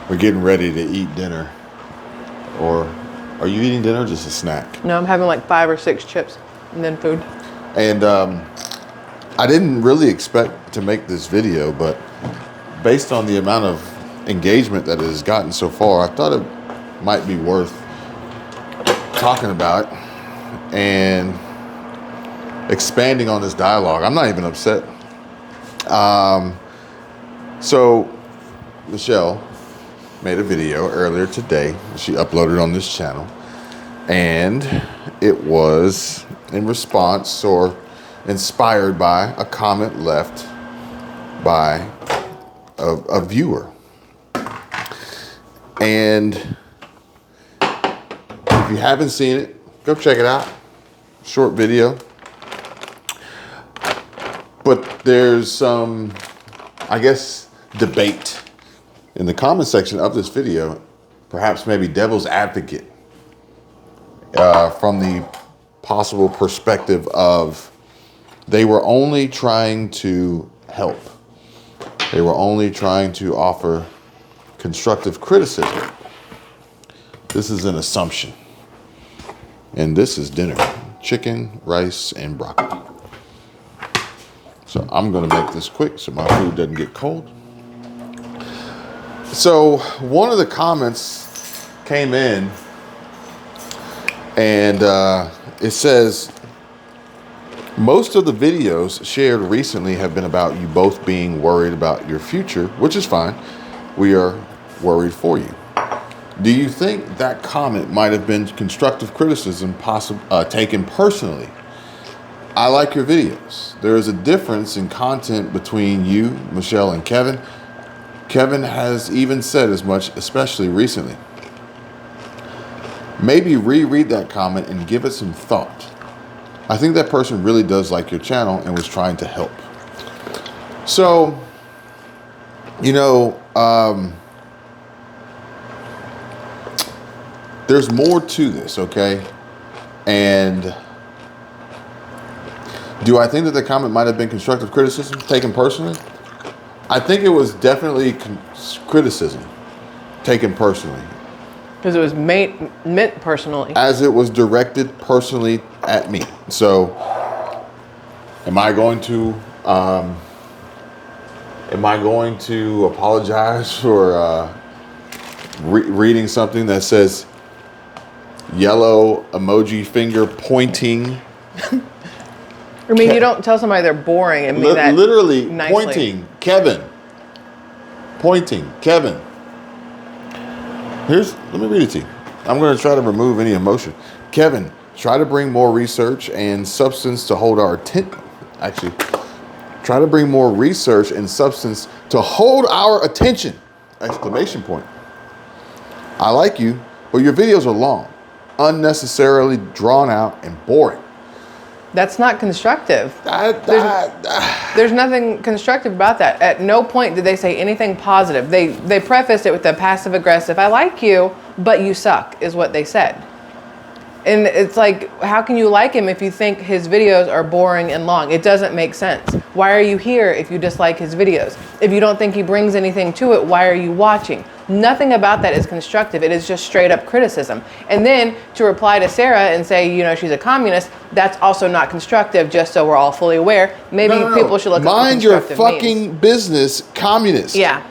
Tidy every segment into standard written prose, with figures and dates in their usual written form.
We're getting ready to eat dinner. Or are you eating dinner or just a snack? No, I'm having like 5 or 6 chips and then food. And I didn't really expect to make this video, but based on the amount of engagement that it has gotten so far, I thought it might be worth talking about and expanding on this dialogue. I'm not even upset. So Michelle made a video earlier today. She uploaded on this channel, and it was in response or inspired by a comment left by a viewer. And if you haven't seen it, go check it out. Short video. But there's some, I guess, debate in the comment section of this video, perhaps maybe devil's advocate, from the possible perspective of they were only trying to help. They were only trying to offer constructive criticism. This is an assumption. And this is dinner: chicken, rice, and broccoli. So I'm going to make this quick so my food doesn't get cold. So one of the comments came in, and it says, most of the videos shared recently have been about you both being worried about your future, which is fine. We are worried for you. Do you think that comment might have been constructive criticism taken personally? I like your videos. There is a difference in content between you, Michelle, and Kevin. Kevin has even said as much, especially recently. Maybe reread that comment and give it some thought. I think that person really does like your channel and was trying to help. So, there's more to this, okay? And do I think that the comment might have been constructive criticism taken personally? I think it was definitely criticism taken personally. Because it was meant personally. As it was directed personally at me. So, am I going to apologize for reading something that says yellow emoji finger pointing? I mean, you don't tell somebody they're boring and mean that literally nicely. pointing, Kevin. Let me read it to you. I'm going to try to remove any emotion. Kevin, try to bring more research and substance to hold our attention. Actually, try to bring more research and substance to hold our attention! Exclamation point. I like you, but your videos are long, unnecessarily drawn out, and boring. That's not constructive. There's nothing constructive about that. At no point did they say anything positive. They prefaced it with the passive aggressive, I like you, but you suck, is what they said. And it's like, how can you like him if you think his videos are boring and long? It doesn't make sense. Why are you here if you dislike his videos? If you don't think he brings anything to it, why are you watching? Nothing about that is constructive. It is just straight up criticism. And then to reply to Sarah and say, she's a communist, that's also not constructive, just so we're all fully aware. Maybe people should look up mind your fucking memes. Business, communist. Yeah.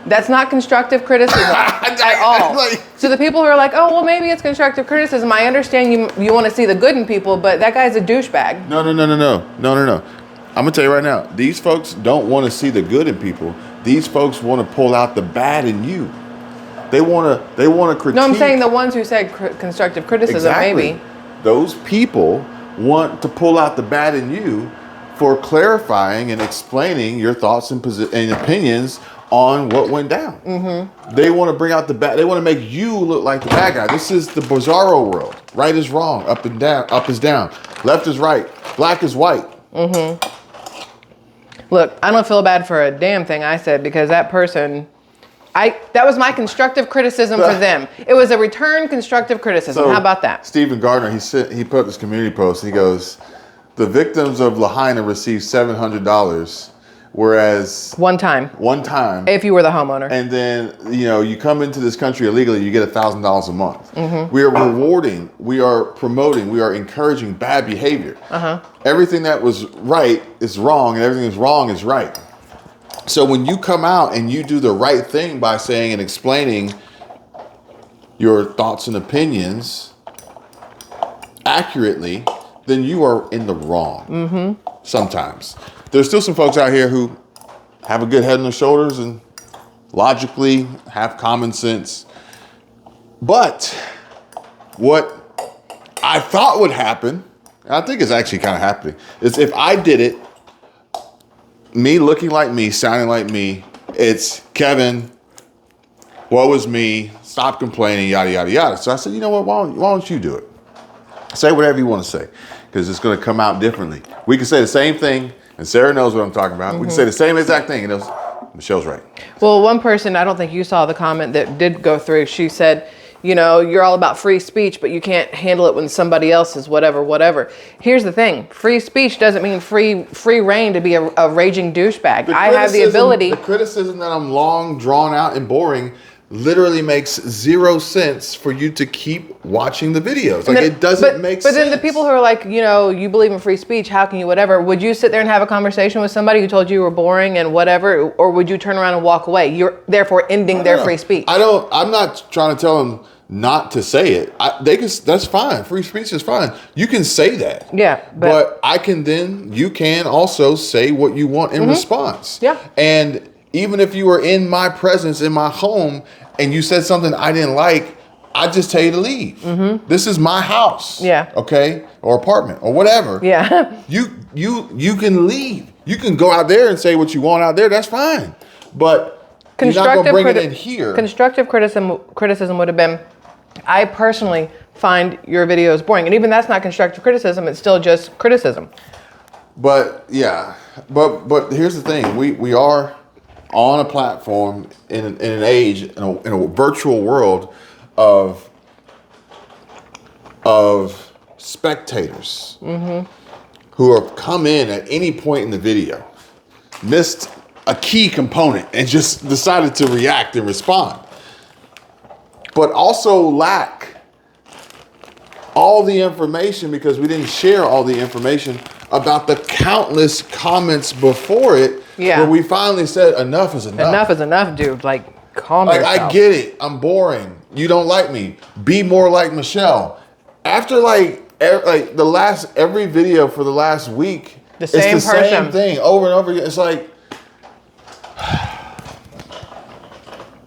That's not constructive criticism at all. So the people who are like, oh, well, maybe it's constructive criticism. I understand you want to see the good in people, but that guy's a douchebag. No. I'm going to tell you right now, these folks don't want to see the good in people. These folks want to pull out the bad in you. They want to critique. No, I'm saying the ones who said constructive criticism, exactly. Maybe. Those people want to pull out the bad in you for clarifying and explaining your thoughts and opinions on what went down. Mm-hmm. They want to bring out the bad. They want to make you look like the bad guy. This is the bizarro world. Right is wrong. Up and down. Up is down. Left is right. Black is white. Mm-hmm. Look, I don't feel bad for a damn thing I said, because that person, that was my constructive criticism for them. It was a return constructive criticism. How about that? Stephen Gardner, he put up this community post, and he goes, the victims of Lahaina received $700 Whereas one time, if you were the homeowner, and then you come into this country illegally, you get $1,000 a month. We are rewarding, we are promoting, we are encouraging bad behavior. Everything that was right is wrong, and everything that's wrong is right. So when you come out and you do the right thing by saying and explaining your thoughts and opinions accurately, then you are in the wrong. Sometimes. There's still some folks out here who have a good head on their shoulders and logically have common sense. But what I thought would happen, and I think it's actually kind of happening, is if I did it, me looking like me, sounding like me, it's Kevin, woe is me, stop complaining, yada, yada, yada. So I said, you know what, why don't you do it? Say whatever you want to say, because it's going to come out differently. We can say the same thing, and Sarah knows what I'm talking about. We can say the same exact thing, and Michelle's right. Well, one person, I don't think you saw the comment that did go through. She said, you're all about free speech, but you can't handle it when somebody else is whatever. Here's the thing. Free speech doesn't mean free reign to be a raging douchebag. I have the ability. The criticism that I'm long, drawn out, and boring literally makes zero sense for you to keep watching the videos. Like, it doesn't make sense. But then the people who are like, you believe in free speech, how can you whatever? Would you sit there and have a conversation with somebody who told you were boring and whatever, or would you turn around and walk away? You're therefore ending their free speech. I'm not trying to tell them not to say it. That's fine. Free speech is fine. You can say that. Yeah. But you can also say what you want in response. Yeah. And even if you were in my presence in my home and you said something I didn't like, I just tell you to leave. This is my house. Yeah. Okay? Or apartment or whatever. Yeah. You can leave. You can go out there and say what you want out there. That's fine. But you're not going to bring it in here. Constructive criticism would have been, I personally find your videos boring. And even that's not constructive criticism. It's still just criticism. But yeah. But here's the thing. We are on a platform in an age, in a virtual world of spectators who have come in at any point in the video, missed a key component, and just decided to react and respond, but also lack all the information because we didn't share all the information about the countless comments before it. Yeah. Where we finally said, enough is enough. Enough is enough, dude. Like, calm yourself. I get it. I'm boring. You don't like me. Be more like Michelle. After every video for the last week, it's the same thing over and over again. It's like,